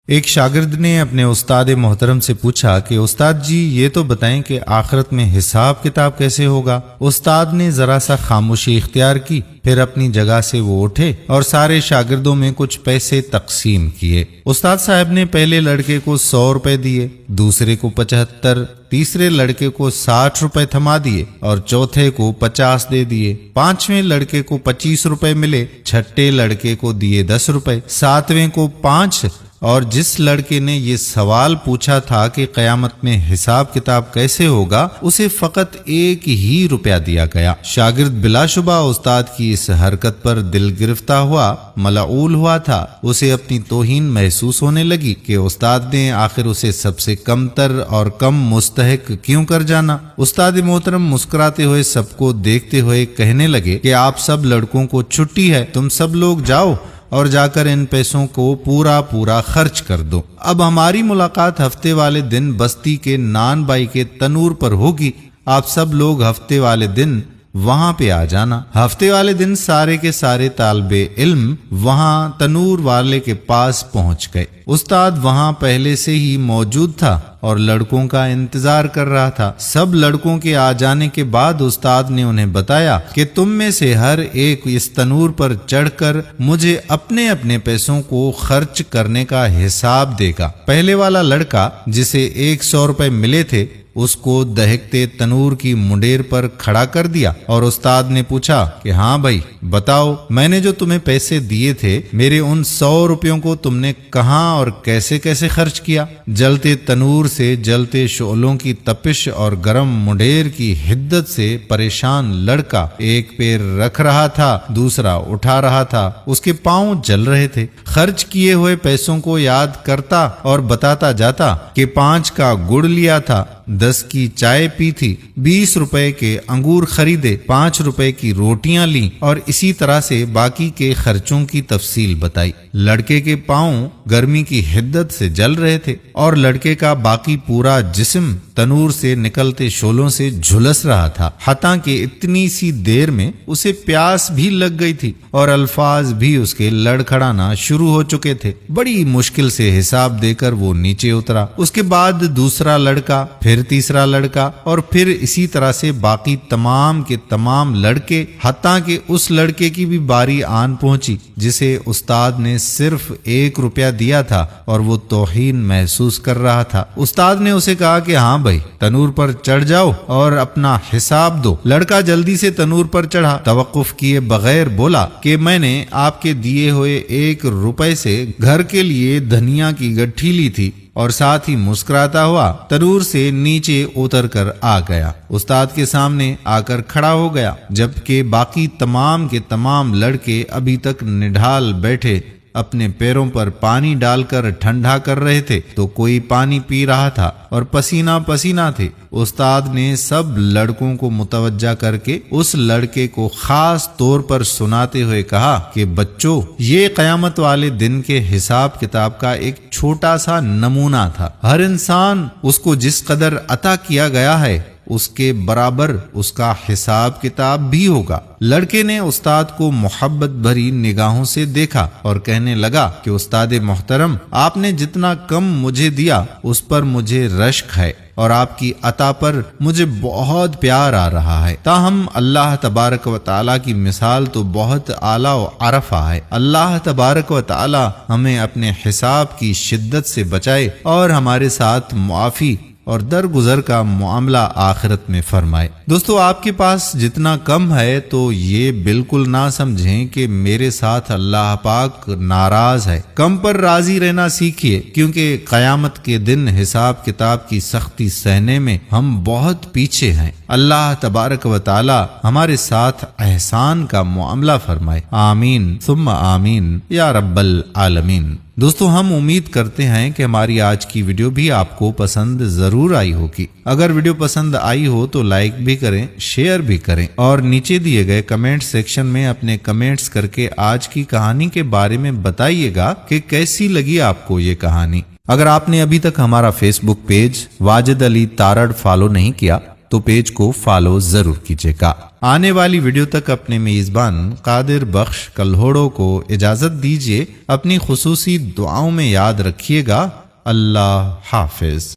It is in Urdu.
ایک شاگرد نے اپنے استاد محترم سے پوچھا کہ استاد جی یہ تو بتائیں کہ آخرت میں حساب کتاب کیسے ہوگا۔ استاد نے ذرا سا خاموشی اختیار کی، پھر اپنی جگہ سے وہ اٹھے اور سارے شاگردوں میں کچھ پیسے تقسیم کیے۔ استاد صاحب نے پہلے لڑکے کو 100 روپے دیے، دوسرے کو 75، تیسرے لڑکے کو 60 روپے تھما دیے اور چوتھے کو 50 دے دیے۔ پانچویں لڑکے کو 25 روپے ملے، چھٹے لڑکے کو دیے 10 روپے، ساتویں کو 5، اور جس لڑکے نے یہ سوال پوچھا تھا کہ قیامت میں حساب کتاب کیسے ہوگا، اسے فقط 1 ہی روپیہ دیا گیا۔ شاگرد بلا شبہ استاد کی اس حرکت پر دل گرفتہ ہوا، ملعول ہوا تھا۔ اسے اپنی توہین محسوس ہونے لگی کہ استاد نے آخر اسے سب سے کم تر اور کم مستحق کیوں کر جانا۔ استاد محترم مسکراتے ہوئے سب کو دیکھتے ہوئے کہنے لگے کہ آپ سب لڑکوں کو چھٹی ہے، تم سب لوگ جاؤ اور جا کر ان پیسوں کو پورا خرچ کر دو۔ اب ہماری ملاقات ہفتے والے دن بستی کے نان بائی کے تنور پر ہوگی، آپ سب لوگ ہفتے والے دن وہاں پہ آ جانا۔ ہفتے والے دن سارے کے سارے طالب علم وہاں تنور والے کے پاس پہنچ گئے۔ استاد وہاں پہلے سے ہی موجود تھا اور لڑکوں کا انتظار کر رہا تھا۔ سب لڑکوں کے آ جانے کے بعد استاد نے انہیں بتایا کہ تم میں سے ہر ایک اس تنور پر چڑھ کر مجھے اپنے اپنے پیسوں کو خرچ کرنے کا حساب دے گا۔ پہلے والا لڑکا جسے 100 روپے ملے تھے، اس کو دہکتے تنور کی منڈیر پر کھڑا کر دیا اور استاد نے پوچھا کہ ہاں بھائی بتاؤ، میں نے جو تمہیں پیسے دیے تھے، میرے ان 100 روپیوں کو تم نے کہاں اور کیسے کیسے خرچ کیا؟ جلتے تنور سے جلتے شعلوں کی تپش اور گرم منڈیر کی حدت سے پریشان لڑکا ایک پیر رکھ رہا تھا، دوسرا اٹھا رہا تھا، اس کے پاؤں جل رہے تھے۔ خرچ کیے ہوئے پیسوں کو یاد کرتا اور بتاتا جاتا کہ 5 کا گڑ لیا تھا، 10 کی چائے پی تھی، 20 روپے کے انگور خریدے، 5 روپے کی روٹیاں لیں، اور اسی طرح سے باقی کے خرچوں کی تفصیل بتائی۔ لڑکے کے پاؤں گرمی کی حدت سے جل رہے تھے اور لڑکے کا باقی پورا جسم تنور سے نکلتے شعلوں سے جھلس رہا تھا، حتیٰ کہ اتنی سی دیر میں اسے پیاس بھی لگ گئی تھی اور الفاظ بھی اس کے لڑکھڑانا شروع ہو چکے تھے۔ بڑی مشکل سے حساب دے کر وہ نیچے اترا۔ اس کے بعد دوسرا لڑکا، پھر تیسرا لڑکا، اور پھر اسی طرح سے باقی تمام کے تمام لڑکے، حتیٰ کہ اس لڑکے کی بھی باری آن پہنچی جسے استاد نے صرف 1 روپیہ دیا تھا اور وہ توہین محسوس کر رہا تھا۔ استاد نے اسے کہا کہ ہاں بھائی تنور پر چڑھ جاؤ اور اپنا حساب دو۔ لڑکا جلدی سے تنور پر چڑھا، توقف کیے بغیر بولا کہ میں نے آپ کے دیے ہوئے 1 روپے سے گھر کے لیے دھنیا کی گٹھی لی تھی، اور ساتھ ہی مسکراتا ہوا تنور سے نیچے اتر کر آ گیا۔ استاد کے سامنے آ کر کھڑا ہو گیا، جبکہ باقی تمام کے تمام لڑکے ابھی تک نڈھال بیٹھے اپنے پیروں پر پانی ڈال کر ٹھنڈا کر رہے تھے، تو کوئی پانی پی رہا تھا اور پسینہ پسینہ تھے۔ استاد نے سب لڑکوں کو متوجہ کر کے اس لڑکے کو خاص طور پر سناتے ہوئے کہا کہ بچوں، یہ قیامت والے دن کے حساب کتاب کا ایک چھوٹا سا نمونہ تھا۔ ہر انسان اس کو جس قدر عطا کیا گیا ہے اس کے برابر اس کا حساب کتاب بھی ہوگا۔ لڑکے نے استاد کو محبت بھری نگاہوں سے دیکھا اور کہنے لگا کہ استاد محترم، آپ نے جتنا کم مجھے دیا اس پر مجھے رشک ہے، اور آپ کی عطا پر مجھے بہت پیار آ رہا ہے۔ تاہم اللہ تبارک و تعالیٰ کی مثال تو بہت اعلیٰ و عرفہ ہے۔ اللہ تبارک و تعالیٰ ہمیں اپنے حساب کی شدت سے بچائے اور ہمارے ساتھ معافی اور درگزر کا معاملہ آخرت میں فرمائے۔ دوستو، آپ کے پاس جتنا کم ہے تو یہ بالکل نہ سمجھیں کہ میرے ساتھ اللہ پاک ناراض ہے۔ کم پر راضی رہنا سیکھیے، کیونکہ قیامت کے دن حساب کتاب کی سختی سہنے میں ہم بہت پیچھے ہیں۔ اللہ تبارک و تعالی ہمارے ساتھ احسان کا معاملہ فرمائے۔ آمین ثم آمین یا رب العالمین۔ دوستو، ہم امید کرتے ہیں کہ ہماری آج کی ویڈیو بھی آپ کو پسند ضرور آئی ہوگی۔ اگر ویڈیو پسند آئی ہو تو لائک بھی کریں، شیئر بھی کریں، اور نیچے دیے گئے کمنٹ سیکشن میں اپنے کمنٹس کر کے آج کی کہانی کے بارے میں بتائیے گا کہ کیسی لگی آپ کو یہ کہانی۔ اگر آپ نے ابھی تک ہمارا فیس بک پیج واجد علی تارڑ فالو نہیں کیا تو پیج کو فالو ضرور کیجیے گا۔ آنے والی ویڈیو تک اپنے میزبان قادر بخش کلہوڑوں کو اجازت دیجیے۔ اپنی خصوصی دعاؤں میں یاد رکھیے گا۔ اللہ حافظ۔